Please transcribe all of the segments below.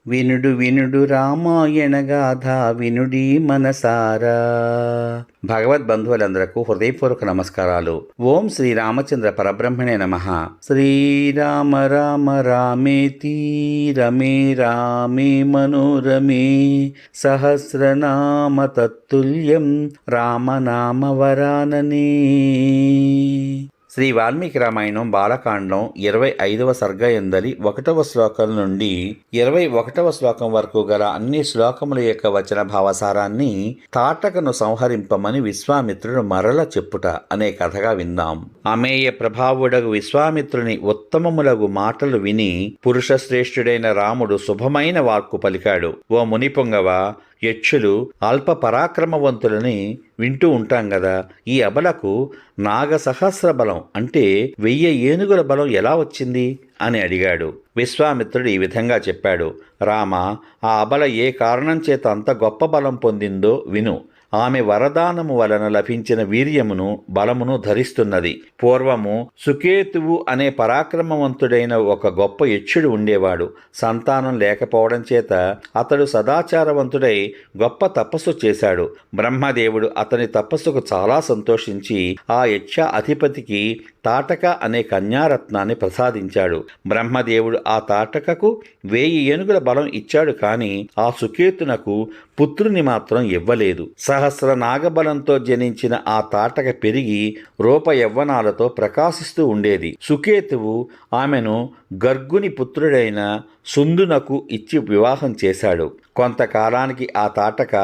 వినుడు వినుడు రామాయణ గాథ వినుడి మనసారా. భగవద్బంధువులందరకు హృదయపూర్వక నమస్కారాలు. ఓం శ్రీ రామచంద్ర పరబ్రహ్మణే నమః. శ్రీరామ రామ రామేతి రమే రామే మనోరమే సహస్రనామ తత్తుల్యం రామనామ వరాననే. శ్రీ వాల్మీకి రామాయణం బాలకాండం 25వ సర్గ ఎందలి 1వ శ్లోకం నుండి 21వ శ్లోకం వరకు గల అన్ని శ్లోకముల యొక్క వచన భావసారాన్ని తాటకను సంహరింపమని విశ్వామిత్రుడు మరల చెప్పుట అనే కథగా విందాం. అమేయ ప్రభావుడగు విశ్వామిత్రుని ఉత్తమములగు మాటలు విని పురుషశ్రేష్ఠుడైన రాముడు శుభమైన వాక్కు పలికాడు. ఓ మునిపొంగవ, యక్షులు అల్ప పరాక్రమవంతులని వింటూ ఉంటాం గదా. ఈ అబలకు నాగసహస్ర బలం అంటే 1000 ఏనుగుల బలం ఎలా వచ్చింది అని అడిగాడు. విశ్వామిత్రుడు ఈ విధంగా చెప్పాడు. రామ, ఆ అబల ఏ కారణం చేత అంత గొప్ప బలం పొందిందో విను. ఆమె వరదానము వలన లభించిన వీర్యమును బలమును ధరిస్తున్నది. పూర్వము సుకేతువు అనే పరాక్రమవంతుడైన ఒక గొప్ప యక్షుడు ఉండేవాడు. సంతానం లేకపోవడం చేత అతడు సదాచారవంతుడై గొప్ప తపస్సు చేశాడు. బ్రహ్మదేవుడు అతని తపస్సుకు చాలా సంతోషించి ఆ యక్ష అధిపతికి తాటక అనే కన్యారత్నాన్ని ప్రసాదించాడు. బ్రహ్మదేవుడు ఆ తాటకకు 1000 ఏనుగుల బలం ఇచ్చాడు, కానీ ఆ సుకేతునకు పుత్రుని మాత్రం ఇవ్వలేదు. సహస్ర నాగబలంతో జనించిన ఆ తాటక పెరిగి రూప యవ్వనాలతో ప్రకాశిస్తూ ఉండేది. సుకేతువు ఆమెను గర్గుని పుత్రుడైన సుందునకు ఇచ్చి వివాహం చేశాడు. కొంతకాలానికి ఆ తాటక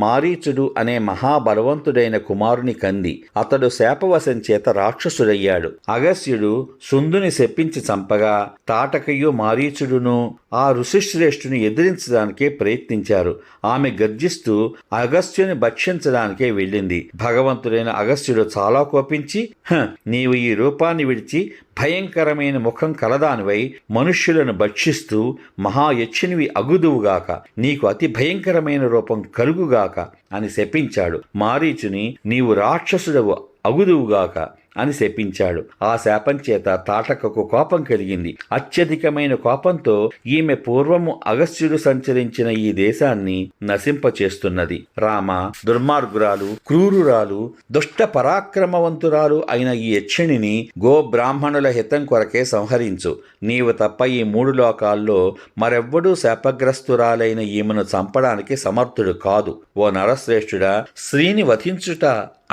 మారీచుడు అనే మహాబలవంతుడైన కుమారుని కంది. అతడు శాపవశం చేత రాక్షసుడయ్యాడు. అగస్త్యుడు సుందుని శపించి చంపగా తాటకయు మారీచుడును ఆ ఋషిశ్రేష్ఠుని ఎదిరించడానికే ప్రయత్నించారు. ఆమె గర్జిస్తూ అగస్త్యుని భక్షించడానికే వెళ్ళింది. భగవంతుడైన అగస్త్యుడు చాలా కోపించి, నీవు ఈ రూపాన్ని విడిచి భయంకరమైన ముఖం కలదానివై మనుష్యులను భక్షిస్తూ మహాయక్షునివి అగుదువుగాక, నీకు అతి భయంకరమైన రూపం కలుగుగాక అని శపించాడు. మారీచుని నీవు రాక్షసుడవు అగుదువుగాక అని శపించాడు. ఆ శాపం చేత తాటకకు కోపం కలిగింది. అత్యధికమైన కోపంతో ఈమె పూర్వము అగస్త్యుడు సంచరించిన ఈ దేశాన్ని నశింపచేస్తున్నది. రామ, దుర్మార్గురాలు, క్రూరురాలు, దుష్ట పరాక్రమవంతురాలు అయిన ఈ యక్షిణిని గోబ్రాహ్మణుల హితం కొరకే సంహరించు. నీవు తప్ప ఈ 3 లోకాల్లో మరెవ్వడూ శాపగ్రస్తురాలైన ఈమెను చంపడానికి సమర్థుడు కాదు. ఓ నరశ్రేష్ఠుడా, స్త్రీని వధించుట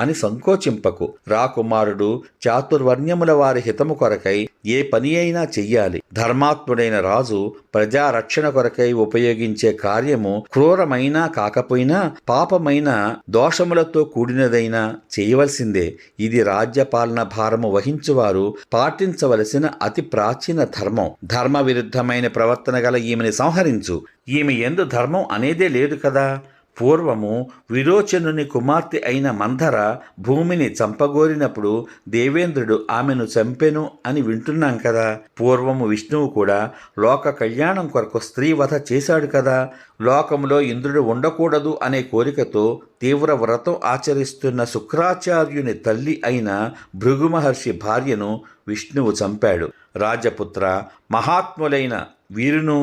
అని సంకోచింపకు. రాకుమారుడు చాతుర్వర్ణ్యముల వారి హితము కొరకై ఏ పని అయినా చెయ్యాలి. ధర్మాత్ముడైన రాజు ప్రజారక్షణ కొరకై ఉపయోగించే కార్యము క్రూరమైనా కాకపోయినా పాపమైన దోషములతో కూడినదైనా చేయవలసిందే. ఇది రాజ్యపాలన భారము వహించువారు పాటించవలసిన అతి ప్రాచీన ధర్మం. ధర్మ విరుద్ధమైన ప్రవర్తన గల ఈమెని సంహరించు. ఈమె యందు ధర్మం అనేదే లేదు కదా. పూర్వము విరోచనుని కుమార్తె అయిన మంధర భూమిని చంపగోరినప్పుడు దేవేంద్రుడు ఆమెను చంపెను అని వింటున్నాం కదా. పూర్వము విష్ణువు కూడా లోక కళ్యాణం కొరకు స్త్రీవధ చేశాడు కదా. లోకములో ఇంద్రుడు ఉండకూడదు అనే కోరికతో తీవ్ర వ్రతం ఆచరిస్తున్న శుక్రాచార్యుని తల్లి అయిన భృగు మహర్షి భార్యను విష్ణువు చంపాడు. రాజపుత్ర, మహాత్ములైన వీరును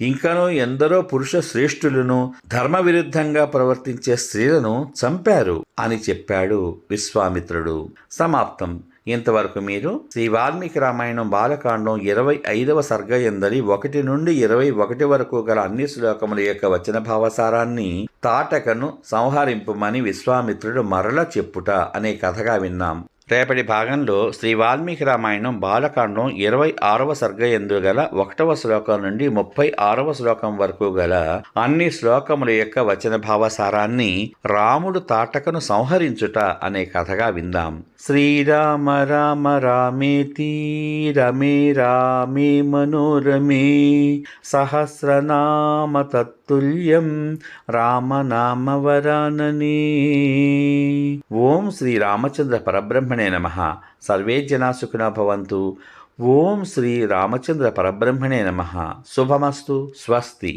ఇంకనూ ఎందరో పురుష శ్రేష్ఠులను ధర్మ విరుద్ధంగా ప్రవర్తించే స్త్రీలను చంపారు అని చెప్పాడు విశ్వామిత్రుడు. సమాప్తం. ఇంతవరకు మీరు శ్రీ వాల్మీకి రామాయణం బాలకాండం 25వ సర్గ ఎందలి 1 నుండి 21 వరకు గల అన్ని శ్లోకముల యొక్క వచన భావసారాన్ని తాటకను సంహరింపమని విశ్వామిత్రుడు మరల చెప్పుట అనే కథగా విన్నాం. రేపటి భాగంలో శ్రీ వాల్మీకి రామాయణం బాలకాండం 26వ సర్గ యందు గల 1వ శ్లోకం నుండి 36వ శ్లోకం వరకు గల అన్ని శ్లోకముల యొక్క వచన భావసారాన్ని రాముడు తాటకను సంహరించుట అనే కథగా విందాం. శ్రీరామ రామ రామేతి రమే రామే మనోరమే సహస్రనామ తత్తుల్యం రామనామ వరాననే. ఓం శ్రీ రామచంద్ర పరబ్రహ్మణే నమః. సర్వే జనా సుఖినో భవంతు. ఓం శ్రీ రామచంద్ర పరబ్రహ్మణే నమః. శుభమస్తు. స్వస్తి.